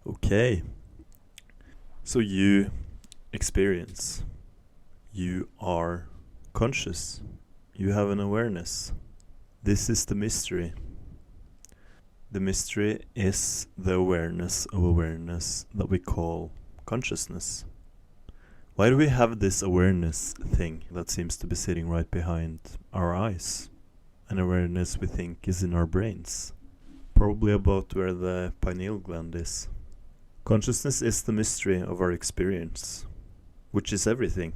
Okay, so you experience. You are conscious. You have an awareness. This is the mystery. The mystery is the awareness of awareness that we call consciousness. Why do we have this awareness thing that seems to be sitting right behind our eyes? An awareness we think is in our brains. Probably about where the pineal gland is. Consciousness is the mystery of our experience, which is everything.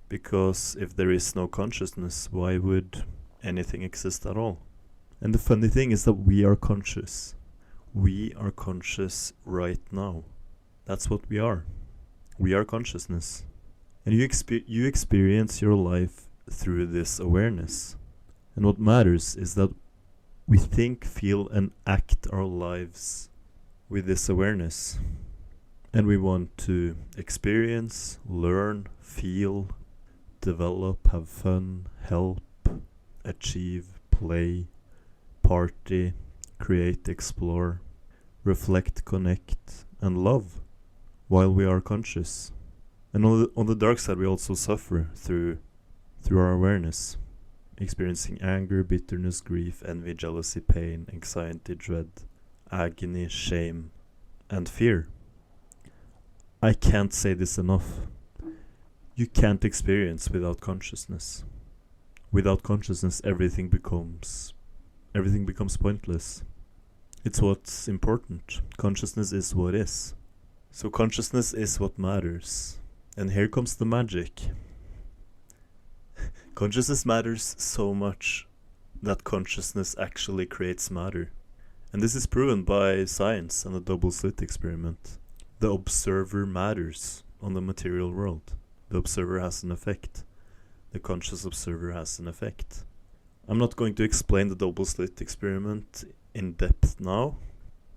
Because if there is no consciousness, why would anything exist at all? And the funny thing is that we are conscious. We are conscious right now. That's what we are. We are consciousness. And you experience your life through this awareness. And what matters is that we think, feel, and act our lives with this awareness. And we want to experience, learn, feel, develop, have fun, help, achieve, play, party, create, explore, reflect, connect, and love while we are conscious. And on the dark side we also suffer through our awareness, experiencing anger, bitterness, grief, envy, jealousy, pain, anxiety, dread, agony, shame, and fear. I can't say this enough. You can't experience without consciousness. Without consciousness, everything becomes pointless. It's what's important. Consciousness is what is. So consciousness is what matters. And here comes the magic. Consciousness matters so much that consciousness actually creates matter. And this is proven by science and the double slit experiment. The observer matters on the material world. The observer has an effect. The conscious observer has an effect. I'm not going to explain the double slit experiment in depth now,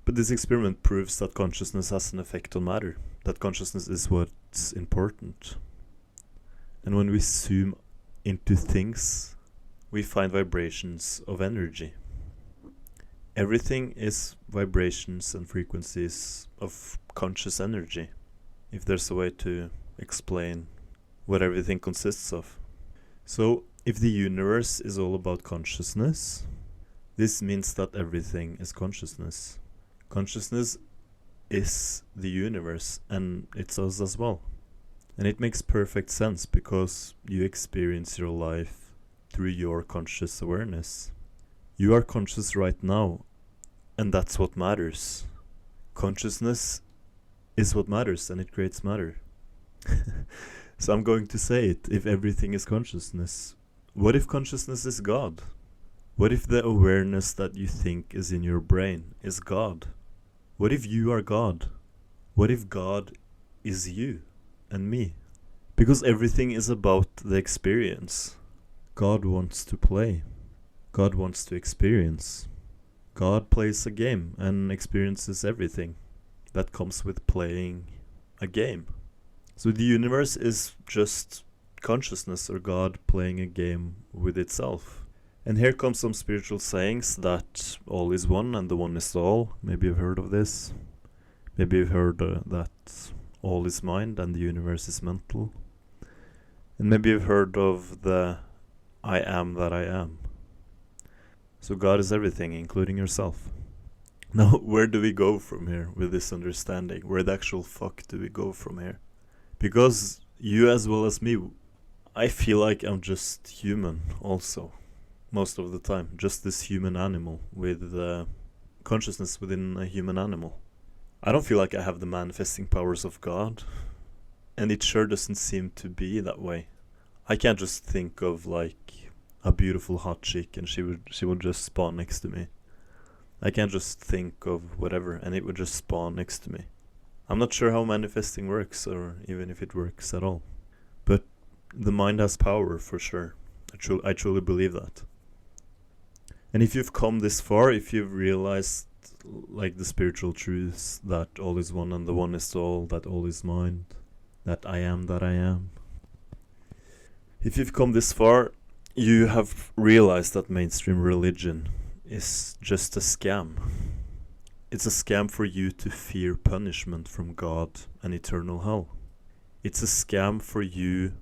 but this experiment proves that consciousness has an effect on matter, that consciousness is what's important. And when we zoom into things, we find vibrations of energy. Everything is vibrations and frequencies of conscious energy, if there's a way to explain what everything consists of. So, if the universe is all about consciousness, this means that everything is consciousness. Consciousness is the universe, and it's us as well. And it makes perfect sense because you experience your life through your conscious awareness. You are conscious right now, and that's what matters. Consciousness is what matters, and it creates matter. So I'm going to say it. If everything is consciousness, what if consciousness is God? What if the awareness that you think is in your brain is God? What if you are God? What if God is you and me? Because everything is about the experience. God wants to play. God wants to experience. God plays a game and experiences everything that comes with playing a game. So the universe is just consciousness or God playing a game with itself. And here comes some spiritual sayings that all is one and the one is all. Maybe you've heard of this. Maybe you've heard that all is mind and the universe is mental. And maybe you've heard of the I am that I am. So God is everything, including yourself. Now, where do we go from here with this understanding? Where the actual fuck do we go from here? Because you as well as me, I feel like I'm just human also. Most of the time. Just this human animal with consciousness within a human animal. I don't feel like I have the manifesting powers of God. And it sure doesn't seem to be that way. I can't just think of like a beautiful hot chick and she would just spawn next to me. I can't just think of whatever and it would just spawn next to me. I'm not sure how manifesting works or even if it works at all. But the mind has power for sure. I truly believe that. And if you've come this far, if you've realized like the spiritual truths that all is one and the one is all, that all is mind, that I am that I am. If you've come this far, you have realized that mainstream religion is just a scam. It's a scam for you to fear punishment from God and eternal hell. It's a scam for you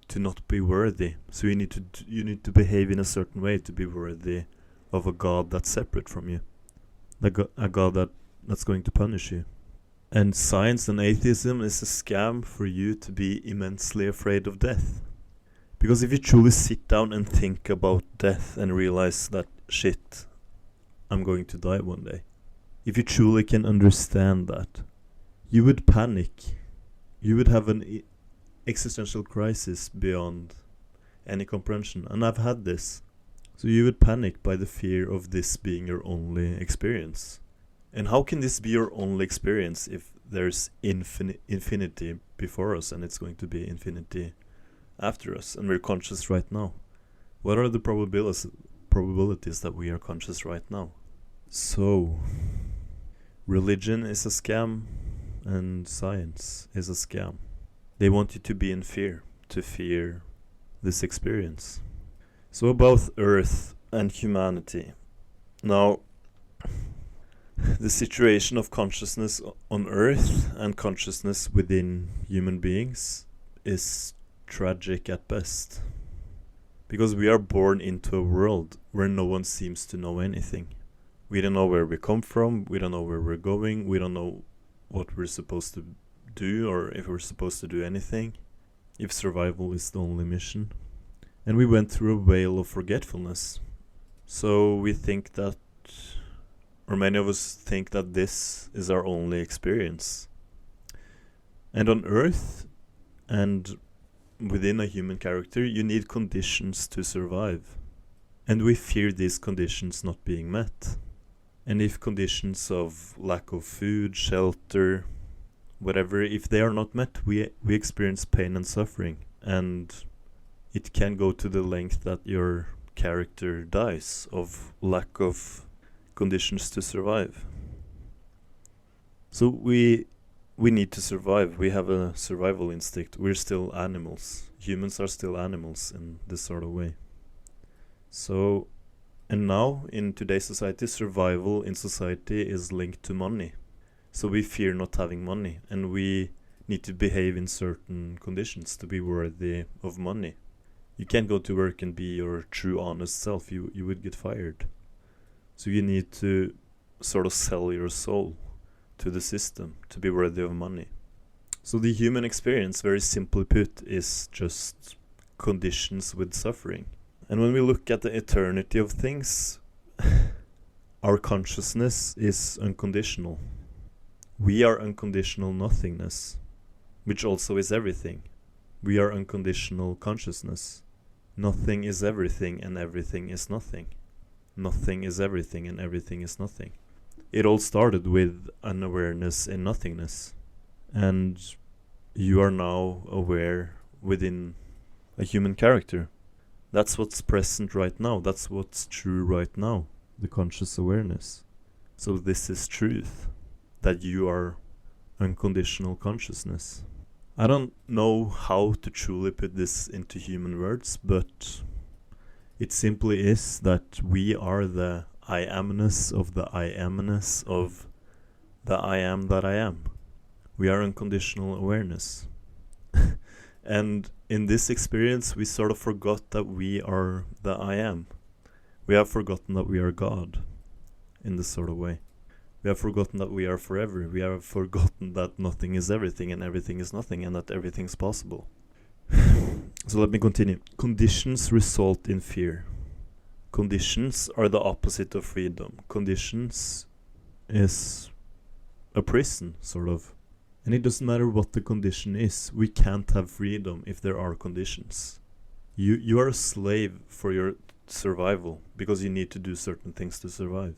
to not be worthy. So you need to behave in a certain way to be worthy of a God that's separate from you. A God that's going to punish you. And science and atheism is a scam for you to be immensely afraid of death. Because if you truly sit down and think about death and realize that, shit, I'm going to die one day. If you truly can understand that, you would panic. You would have an existential crisis beyond any comprehension. And I've had this. So you would panic by the fear of this being your only experience. And how can this be your only experience if there's infinity before us and it's going to be infinity after us and we're conscious right now? What are the probabilities that we are conscious right now? So, religion is a scam and science is a scam. They want you to be in fear, to fear this experience. So about Earth and humanity. Now, the situation of consciousness on Earth and consciousness within human beings is tragic at best. Because we are born into a world where no one seems to know anything. We don't know where we come from, we don't know where we're going, we don't know what we're supposed to do or if we're supposed to do anything, if survival is the only mission. And we went through a veil of forgetfulness. So we think that, or many of us think that this is our only experience. And on Earth, and within a human character, you need conditions to survive. And we fear these conditions not being met. And if conditions of lack of food, shelter, whatever, if they are not met, we experience pain and suffering. And it can go to the length that your character dies of lack of conditions to survive. So we need to survive. We have a survival instinct. We're still animals. Humans are still animals in this sort of way. So, and now in today's society, survival in society is linked to money. So we fear not having money, and we need to behave in certain conditions to be worthy of money. You can't go to work and be your true honest self. You would get fired. So you need to sort of sell your soul to the system to be worthy of money. So the human experience, very simply put, is just conditions with suffering. And when we look at the eternity of things, our consciousness is unconditional. We are unconditional nothingness, which also is everything. We are unconditional consciousness. Nothing is everything and everything is nothing. Nothing is everything and everything is nothing. It all started with an awareness in nothingness. And you are now aware within a human character. That's what's present right now. That's what's true right now. The conscious awareness. So this is truth. That you are unconditional consciousness. I don't know how to truly put this into human words, but it simply is that we are the I amness of the I amness of the I am that I am. We are unconditional awareness. And in this experience, we sort of forgot that we are the I am. We have forgotten that we are God in this sort of way. We have forgotten that we are forever. We have forgotten that nothing is everything and everything is nothing and that everything is possible. So let me continue. Conditions result in fear. Conditions are the opposite of freedom. Conditions is a prison, sort of. And it doesn't matter what the condition is. We can't have freedom if there are conditions. You are a slave for your survival because you need to do certain things to survive.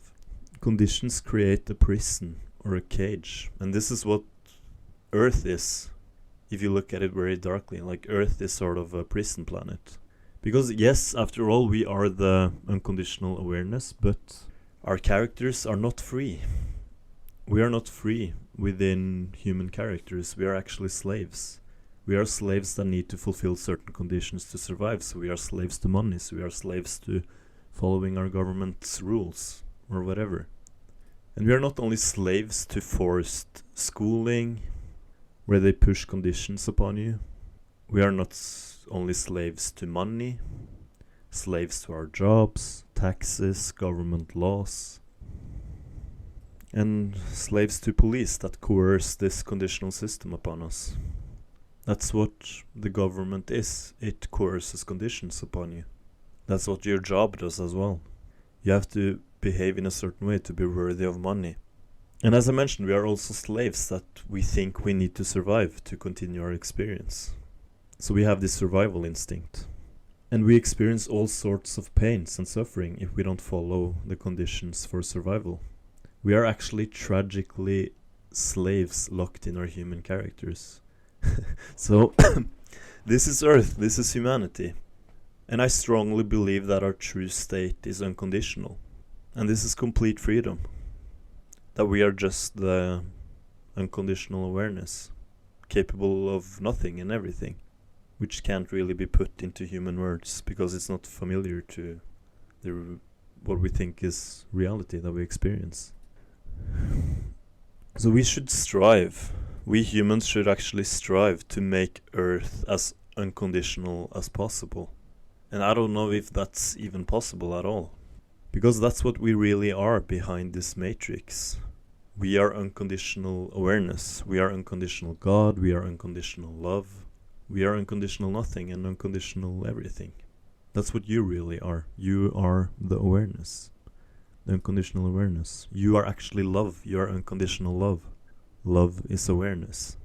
Conditions create a prison or a cage. And this is what Earth is. If you look at it very darkly, like Earth is sort of a prison planet. Because yes, after all, we are the unconditional awareness, but our characters are not free. We are not free within human characters. We are actually slaves. We are slaves that need to fulfill certain conditions to survive. So we are slaves to money. So we are slaves to following our government's rules or whatever. And we are not only slaves to forced schooling, where they push conditions upon you. We are not only slaves to money, slaves to our jobs, taxes, government laws, and slaves to police that coerce this conditional system upon us. That's what the government is. It coerces conditions upon you. That's what your job does as well. You have to behave in a certain way to be worthy of money. And as I mentioned, we are also slaves that we think we need to survive to continue our experience. So we have this survival instinct. And we experience all sorts of pains and suffering if we don't follow the conditions for survival. We are actually tragically slaves locked in our human characters. So, this is Earth, this is humanity. And I strongly believe that our true state is unconditional. And this is complete freedom. That we are just the unconditional awareness, capable of nothing and everything, which can't really be put into human words because it's not familiar to what we think is reality that we experience. So we should strive. We humans should actually strive to make Earth as unconditional as possible. And I don't know if that's even possible at all. Because that's what we really are behind this matrix. We are unconditional awareness. We are unconditional God. We are unconditional love. We are unconditional nothing and unconditional everything. That's what you really are. You are the awareness. The unconditional awareness. You are actually love. You are unconditional love. Love is awareness.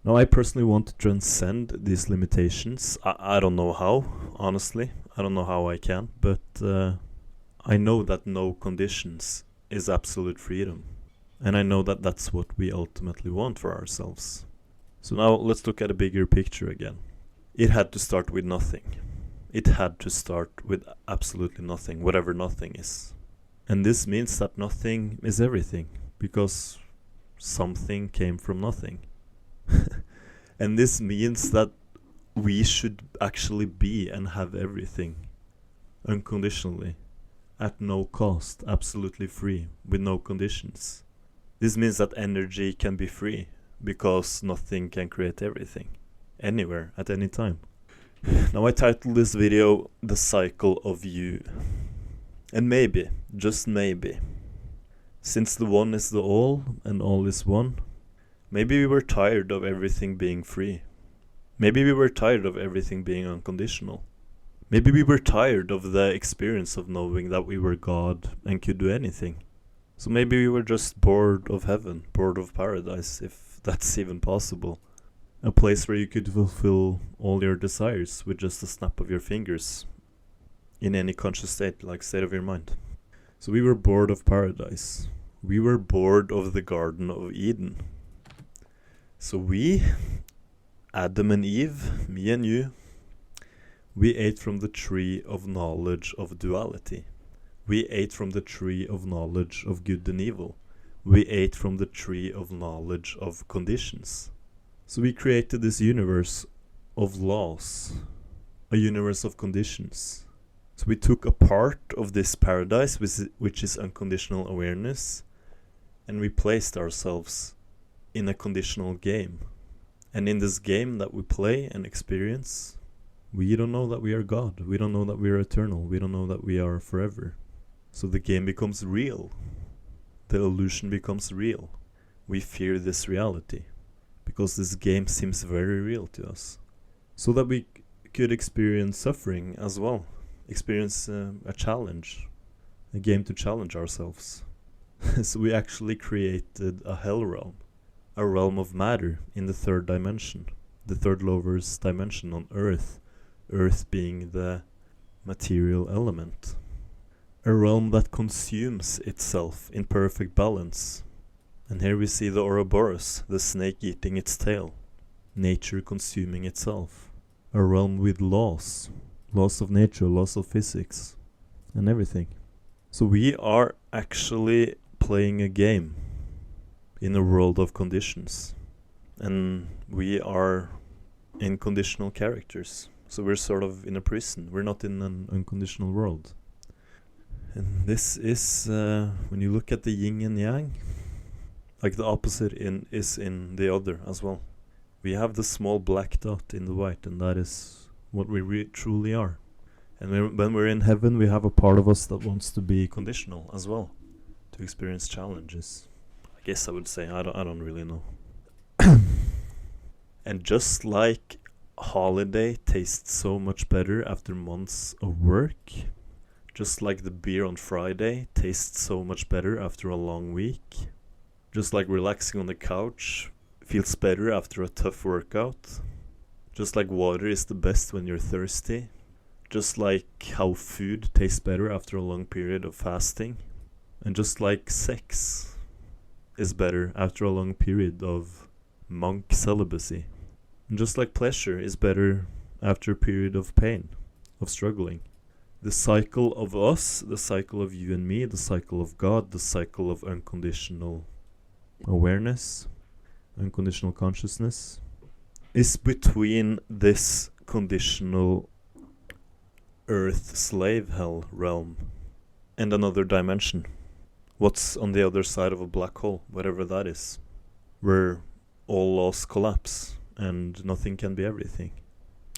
Now, I personally want to transcend these limitations. I don't know how, honestly. I don't know how I can, but I know that no conditions is absolute freedom. And I know that that's what we ultimately want for ourselves. So now let's look at a bigger picture again. It had to start with nothing. It had to start with absolutely nothing, whatever nothing is. And this means that nothing is everything, because something came from nothing. And this means that we should actually be and have everything unconditionally, at no cost, absolutely free, with no conditions. This means that energy can be free, because nothing can create everything, anywhere, at any time. Now I titled this video, The Cycle of You. And maybe, just maybe, since the one is the all, and all is one, maybe we were tired of everything being free. Maybe we were tired of everything being unconditional. Maybe we were tired of the experience of knowing that we were God and could do anything. So maybe we were just bored of heaven, bored of paradise, if that's even possible. A place where you could fulfill all your desires with just a snap of your fingers, in any conscious state, like state of your mind. So we were bored of paradise. We were bored of the Garden of Eden. So we, Adam and Eve, me and you, we ate from the tree of knowledge of duality. We ate from the tree of knowledge of good and evil. We ate from the tree of knowledge of conditions. So we created this universe of laws, a universe of conditions. So we took a part of this paradise, which is unconditional awareness, and we placed ourselves in a conditional game. And in this game that we play and experience, we don't know that we are God. We don't know that we are eternal. We don't know that we are forever. So the game becomes real. The illusion becomes real. We fear this reality, because this game seems very real to us. So that we could experience suffering as well. Experience a challenge. A game to challenge ourselves. So we actually created a hell realm. A realm of matter in the third dimension. The third lower's dimension on Earth. Earth being the material element. A realm that consumes itself in perfect balance. And here we see the Ouroboros, the snake eating its tail. Nature consuming itself. A realm with laws. Laws of nature, laws of physics, and everything. So we are actually playing a game in a world of conditions. And we are inconditional characters. So we're sort of in a prison. We're not in an unconditional world. And this is, when you look at the yin and yang, like the opposite is in the other as well. We have the small black dot in the white, and that is what we truly are. And when we're in heaven, we have a part of us that wants to be conditional as well, to experience challenges. I guess I would say, I don't really know. And just like holiday tastes so much better after months of work, just like the beer on Friday tastes so much better after a long week, just like relaxing on the couch feels better after a tough workout, just like water is the best when you're thirsty, just like how food tastes better after a long period of fasting, and just like sex is better after a long period of monk celibacy, and just like pleasure is better after a period of pain, of struggling. The cycle of us, the cycle of you and me, the cycle of God, the cycle of unconditional awareness, unconditional consciousness, is between this conditional earth slave hell realm and another dimension. What's on the other side of a black hole, whatever that is, where all laws collapse and nothing can be everything.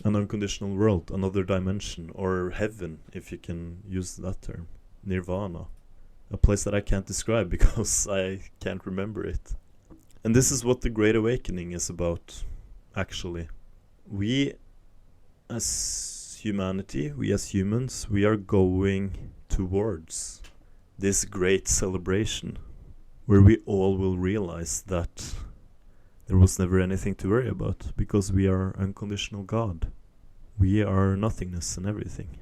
An unconditional world, another dimension, or heaven, if you can use that term. Nirvana. A place that I can't describe because I can't remember it. And this is what the Great Awakening is about, actually. We, as humanity, we as humans, we are going towards this great celebration where we all will realize that there was never anything to worry about because we are unconditional God. We are nothingness and everything.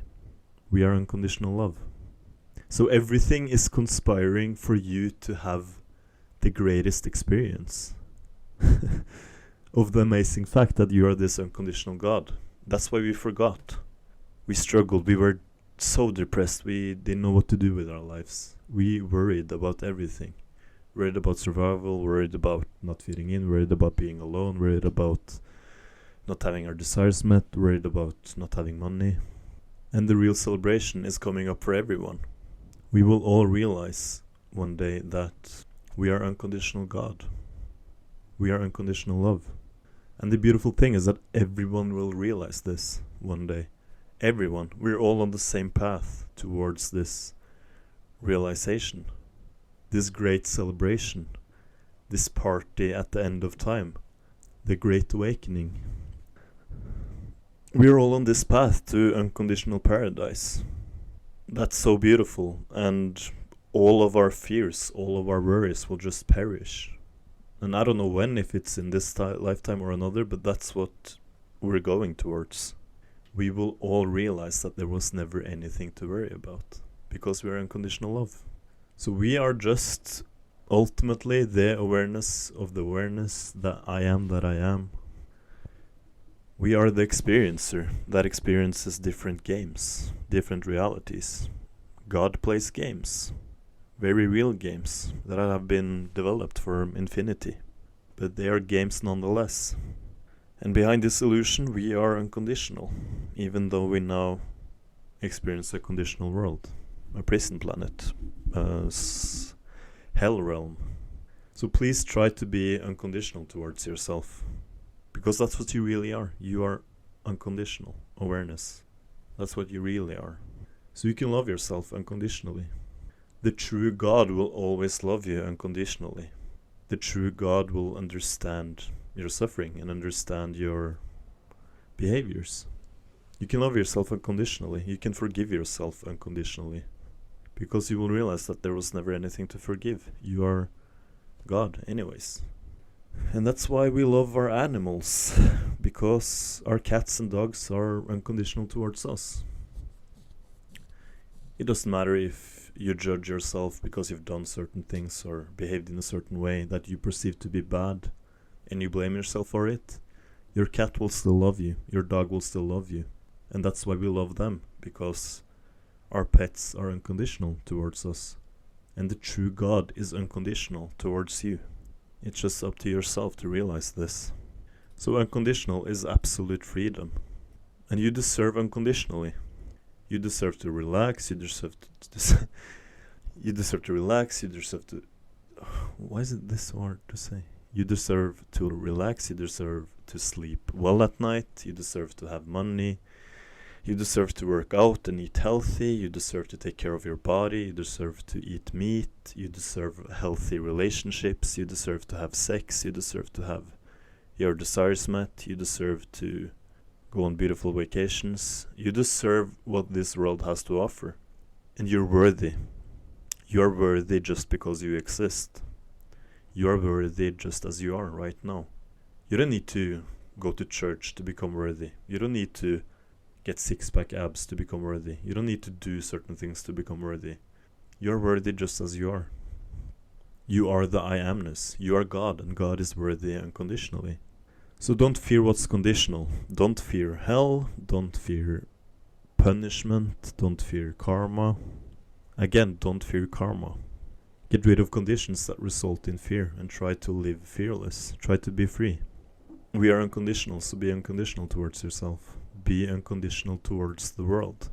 We are unconditional love. So everything is conspiring for you to have the greatest experience of the amazing fact that you are this unconditional God. That's why we forgot. We struggled. We were so depressed. We didn't know what to do with our lives. We worried about everything. Worried about survival, worried about not fitting in, worried about being alone, worried about not having our desires met, worried about not having money. And the real celebration is coming up for everyone. We will all realize one day that we are unconditional God. We are unconditional love. And the beautiful thing is that everyone will realize this one day. Everyone. We're all on the same path towards this realization. This great celebration. This party at the end of time. The Great Awakening. We're all on this path to unconditional paradise. That's so beautiful, and all of our fears, all of our worries will just perish. And I don't know when, if it's in this lifetime or another, but that's what we're going towards. We will all realize that there was never anything to worry about, because we are unconditional love. So we are just ultimately the awareness of the awareness that I am that I am. We are the experiencer that experiences different games, different realities. God plays games, very real games that have been developed for infinity, but they are games nonetheless. And behind this illusion we are unconditional, even though we now experience a conditional world, a prison planet, a hell realm. So please try to be unconditional towards yourself. Because that's what you really are. You are unconditional awareness. That's what you really are. So you can love yourself unconditionally. The true God will always love you unconditionally. The true God will understand your suffering and understand your behaviors. You can love yourself unconditionally. You can forgive yourself unconditionally. Because you will realize that there was never anything to forgive. You are God anyways. And that's why we love our animals, because our cats and dogs are unconditional towards us. It doesn't matter if you judge yourself because you've done certain things or behaved in a certain way that you perceive to be bad, and you blame yourself for it. Your cat will still love you, your dog will still love you, and that's why we love them, because our pets are unconditional towards us, and the true God is unconditional towards you. It's just up to yourself to realize this. So unconditional is absolute freedom. And you deserve unconditionally. You deserve to relax. You deserve to you deserve to relax. You deserve to. Why is it this hard to say? You deserve to relax. You deserve to sleep well at night. You deserve to have money. You deserve to work out and eat healthy. You deserve to take care of your body. You deserve to eat meat. You deserve healthy relationships. You deserve to have sex. You deserve to have your desires met. You deserve to go on beautiful vacations. You deserve what this world has to offer. And you're worthy. You're worthy just because you exist. You're worthy just as you are right now. You don't need to go to church to become worthy. You don't need to get six-pack abs to become worthy. You don't need to do certain things to become worthy. You're worthy just as you are. You are the I amness. You are God, and God is worthy unconditionally. So don't fear what's conditional. Don't fear hell. Don't fear punishment. Don't fear karma. Again, don't fear karma. Get rid of conditions that result in fear and try to live fearless. Try to be free. We are unconditional, so be unconditional towards yourself. Be unconditional towards the world.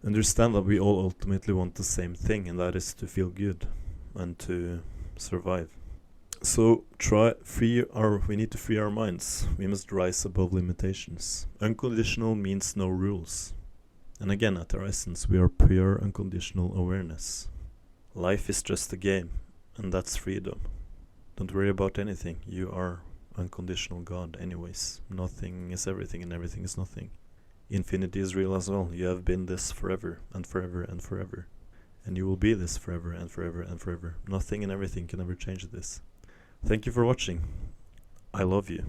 Understand that we all ultimately want the same thing, and that is to feel good and to survive. So we need to free our minds. We must rise above limitations. Unconditional means no rules. And again, at our essence, we are pure unconditional awareness. Life is just a game, and that's freedom. Don't worry about anything. You are unconditional God anyways. Nothing is everything and everything is nothing. Infinity is real as well. You have been this forever and forever and forever. And you will be this forever and forever and forever. Nothing and everything can ever change this. Thank you for watching. I love you.